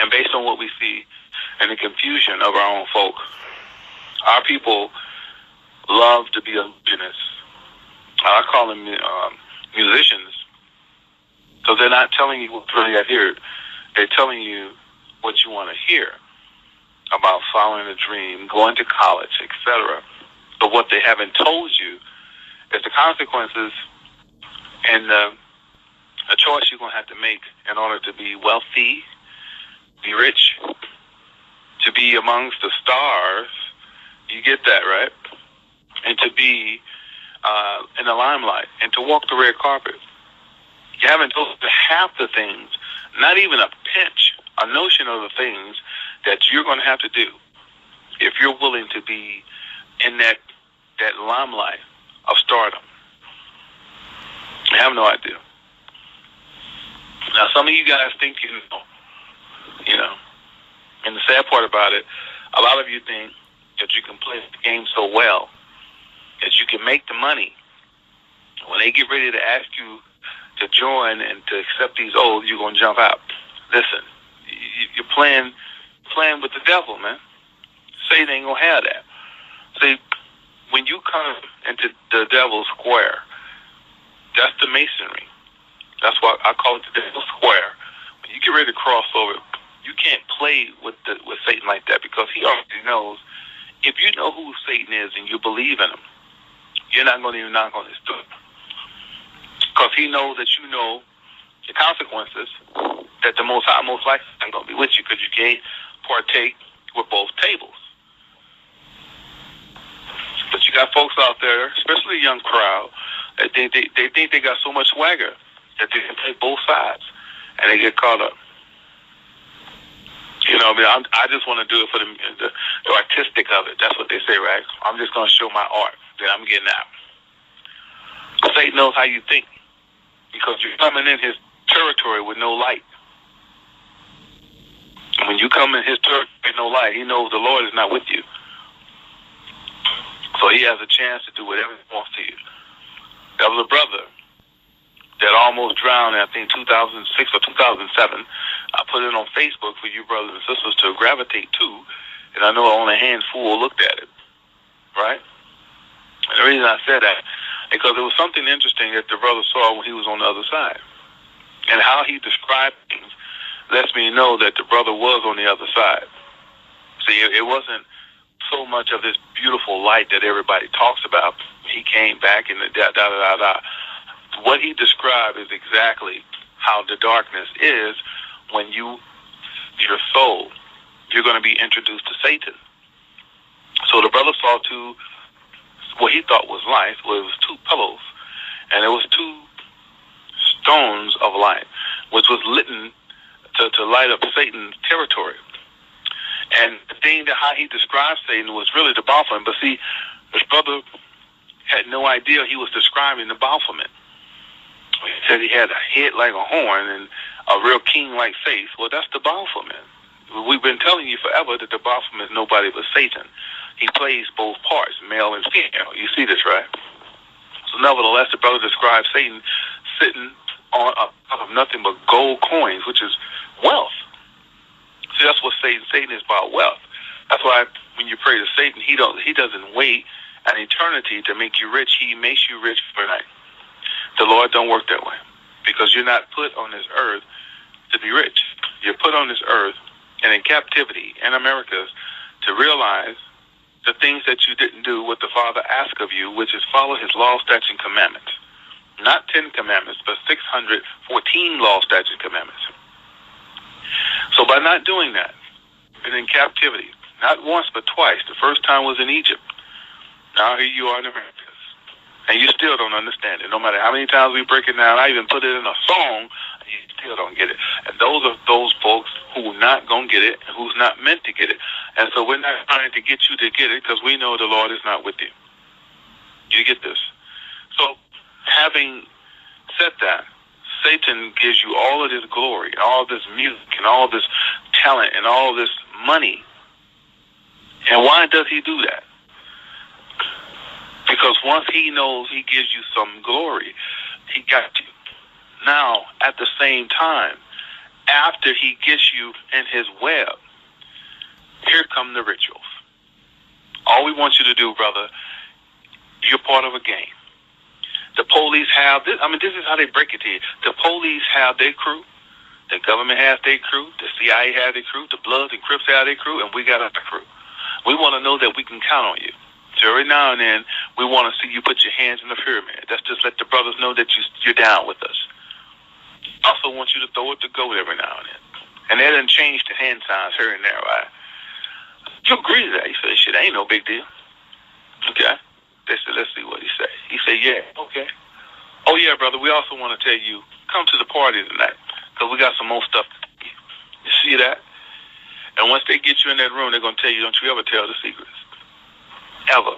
And based on what we see and the confusion of our own folk, our people love to be illusionists. I call them musicians, because they're not telling you what's really out here. They're telling you what you want to hear about following a dream, going to college, etc. But what they haven't told you is the consequences and the choice you're going to have to make in order to be wealthy, be rich, to be amongst the stars. You get that, right? And to be in the limelight and to walk the red carpet. You haven't told half the things, not even a pinch, a notion of the things that you're going to have to do if you're willing to be in that limelight of stardom. I have no idea. Now, some of you guys think you know, and the sad part about it, a lot of you think that you can play the game so well that you can make the money. When they get ready to ask you to join and to accept these oaths, you're going to jump out. Listen, you're playing with the devil, man. Satan ain't going to have that. See, when you come into the devil's square, that's the masonry. That's why I call it the devil's square. When you get ready to cross over, you can't play with Satan like that, because he already knows. If you know who Satan is and you believe in him, you're not going to even knock on his door, because he knows that you know the consequences, that the Most High most likely isn't going to be with you, because you can't partake with both tables. But you got folks out there, especially a young crowd, that they think they got so much swagger that they can play both sides, and they get caught up. You know, I mean, I just want to do it for the artistic of it. That's what they say, right? I'm just going to show my art. Then I'm getting out. Satan knows how you think, because you're coming in his territory with no light. And when you come in his territory with no light, he knows the Lord is not with you. So he has a chance to do whatever he wants to you. There was a brother that almost drowned in, I think, 2006 or 2007. I put it on Facebook for you brothers and sisters to gravitate to, and I know only a handful looked at it, right? And the reason I said that, because it was something interesting that the brother saw when he was on the other side. And how he described things lets me know that the brother was on the other side. See, it wasn't so much of this beautiful light that everybody talks about. He came back and da-da-da-da-da. What he described is exactly how the darkness is when your soul, you're going to be introduced to Satan. So the brother saw what he thought was light, well, it was two pillows, and it was two stones of light, which was lit to light up Satan's territory. And the thing that how he described Satan was really the Baphomet. But see, this brother had no idea he was describing the Baphomet. He said he had a head like a horn and a real king-like face. Well, that's the Baphomet. We've been telling you forever that the Baphomet is nobody but Satan. He plays both parts, male and female. You see this, right? So nevertheless, the brother describes Satan sitting on top of nothing but gold coins, which is wealth. See, that's what Satan is about, wealth. That's why when you pray to Satan, he doesn't wait an eternity to make you rich. He makes you rich overnight. The Lord don't work that way, because you're not put on this earth to be rich. You're put on this earth and in captivity in America to realize the things that you didn't do, what the Father asked of you, which is follow his law, statutes, and commandments. Not 10 commandments, but 614 law, statutes, and commandments. So by not doing that, you're in captivity, not once but twice. The first time was in Egypt. Now here you are in America. And you still don't understand it. No matter how many times we break it down, I even put it in a song, and you still don't get it. And those are those folks who are not going to get it and who's not meant to get it. And so we're not trying to get you to get it, because we know the Lord is not with you. You get this? So having said that, Satan gives you all of this glory, all this music, and all this talent, and all this money. And why does he do that? Because once he knows he gives you some glory, he got you. Now, at the same time, after he gets you in his web, here come the rituals. All we want you to do, brother, you're part of a game. The police have this. I mean, this is how they break it to you. The police have their crew. The government has their crew. The CIA has their crew. The Bloods and Crips have their crew, and we got our crew. We want to know that we can count on you. So every now and then, we want to see you put your hands in the pyramid. That's just let the brothers know that you're down with us. Also want you to throw it to goat every now and then. And that doesn't change the hand signs here and there, right? You agree to that? He said, shit, ain't no big deal. Okay. They said, let's see what he said. He said, yeah, okay. Oh, yeah, brother, we also want to tell you, come to the party tonight, because we got some more stuff to tell you. You see that? And once they get you in that room, they're going to tell you, don't you ever tell the secrets. Ever.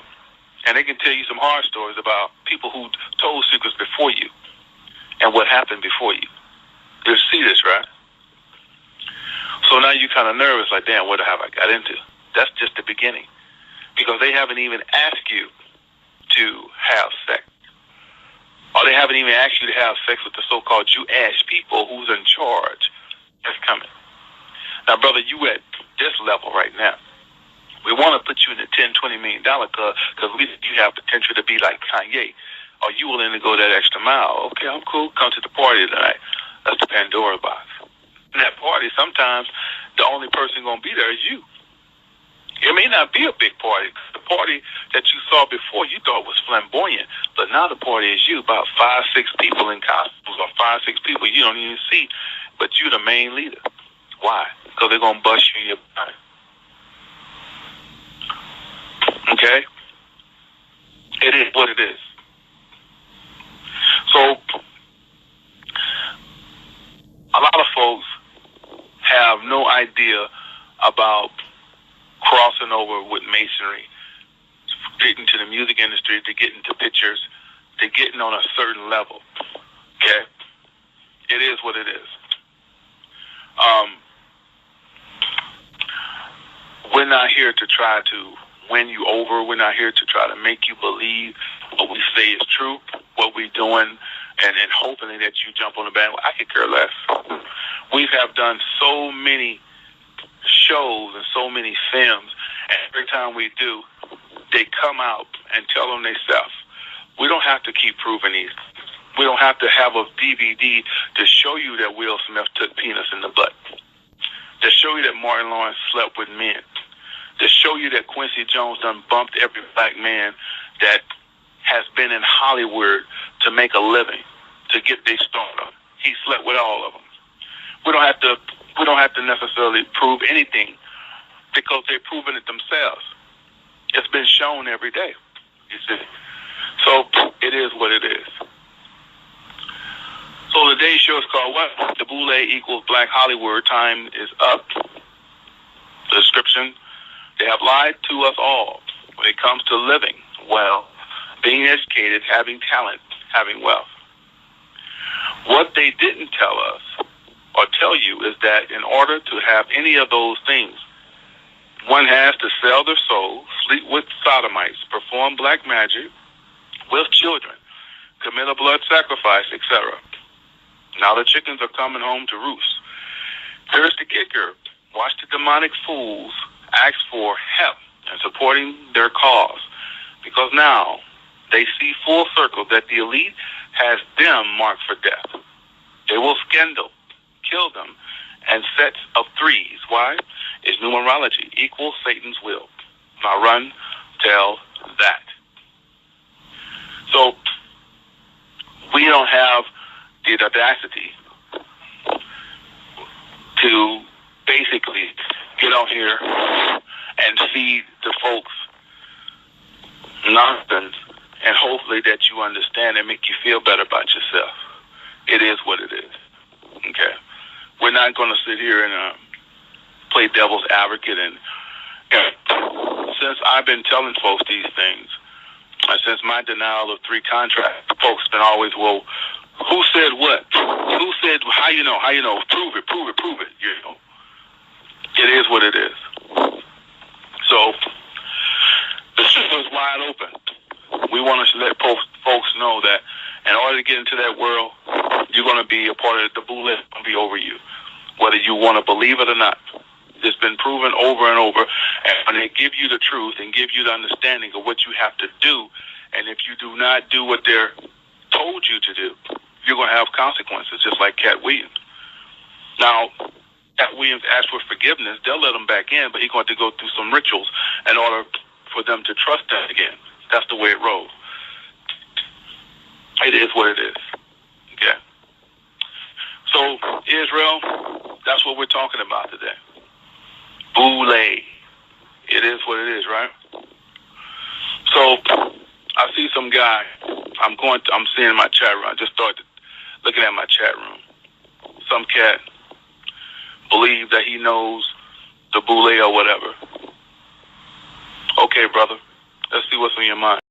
And they can tell you some hard stories about people who told secrets before you and what happened before you. You see this, right? So now you're kind of nervous, like, damn, what have I got into? That's just the beginning. Because they haven't even asked you to have sex. Or they haven't even asked you to have sex with the so-called Jew-ass people who's in charge. That's coming. Now, brother, you at this level right now. We want to put you in the $10, $20 million because you have potential to be like Kanye. Are you willing to go that extra mile? Okay, I'm cool. Come to the party tonight. That's the Pandora box. In that party, sometimes the only person going to be there is you. It may not be a big party. The party that you saw before you thought was flamboyant, but now the party is you, about 5, 6 people in costumes, or 5, 6 people you don't even see, but you're the main leader. Why? Because they're going to bust you in your body. Okay? It is what it is. So, a lot of folks have no idea about crossing over with masonry, getting to the music industry, to get into pictures, to getting on a certain level. Okay? It is what it is. We're not here to try to win you over. We're not here to try to make you believe what we say is true, what we're doing, and hoping that you jump on the bandwagon. I could care less. We have done so many shows and so many films, and every time we do, they come out and tell them themselves. We don't have to keep proving these. We don't have to have a DVD to show you that Will Smith took penis in the butt, to show you that Martin Lawrence slept with men, to show you that Quincy Jones done bumped every black man that has been in Hollywood to make a living, to get their stardom. He slept with all of them. We don't have to necessarily prove anything because they're proving it themselves. It's been shown every day, you see. So it is what it is. So today's show is called what? The Boule equals Black Hollywood. Time is up. The description. They have lied to us all when it comes to living well, being educated, having talent, having wealth. What they didn't tell us or tell you is that in order to have any of those things, one has to sell their soul, sleep with sodomites, perform black magic with children, commit a blood sacrifice, etc. Now the chickens are coming home to roost. Here's the kicker. Watch the demonic fools ask for help and supporting their cause, because now they see full circle that the elite has them marked for death. They will scandal, kill them, and sets of threes. Why? It's numerology equals Satan's will. Now run, tell that. So we don't have the audacity to basically get out here and feed the folks nonsense, and hopefully that you understand and make you feel better about yourself. It is what it is. Okay? We're not going to sit here and play devil's advocate. And since I've been telling folks these things, and since my denial of 3 contracts, folks been always, well, who said what? Who said, how you know? How you know? Prove it. You know, it is what it is. So the show is wide open. We want to let folks know that in order to get into that world, you're going to be a part of the Boule. It's going to be over you. you want to believe it or not. It's been proven over and over. And when they give you the truth and give you the understanding of what you have to do, and if you do not do what they're told you to do, you're going to have consequences, just like Cat Williams. Now, Cat Williams asked for forgiveness. They'll let him back in, but he's going to go through some rituals in order for them to trust him again. That's the way it rolls. It is what it is. Okay. So, Israel, that's what we're talking about today. Boule. It is what it is, right? So, I see some guy. I'm seeing my chat room. I just started looking at my chat room. Some cat believe that he knows the boule or whatever. Okay, brother. Let's see what's on your mind.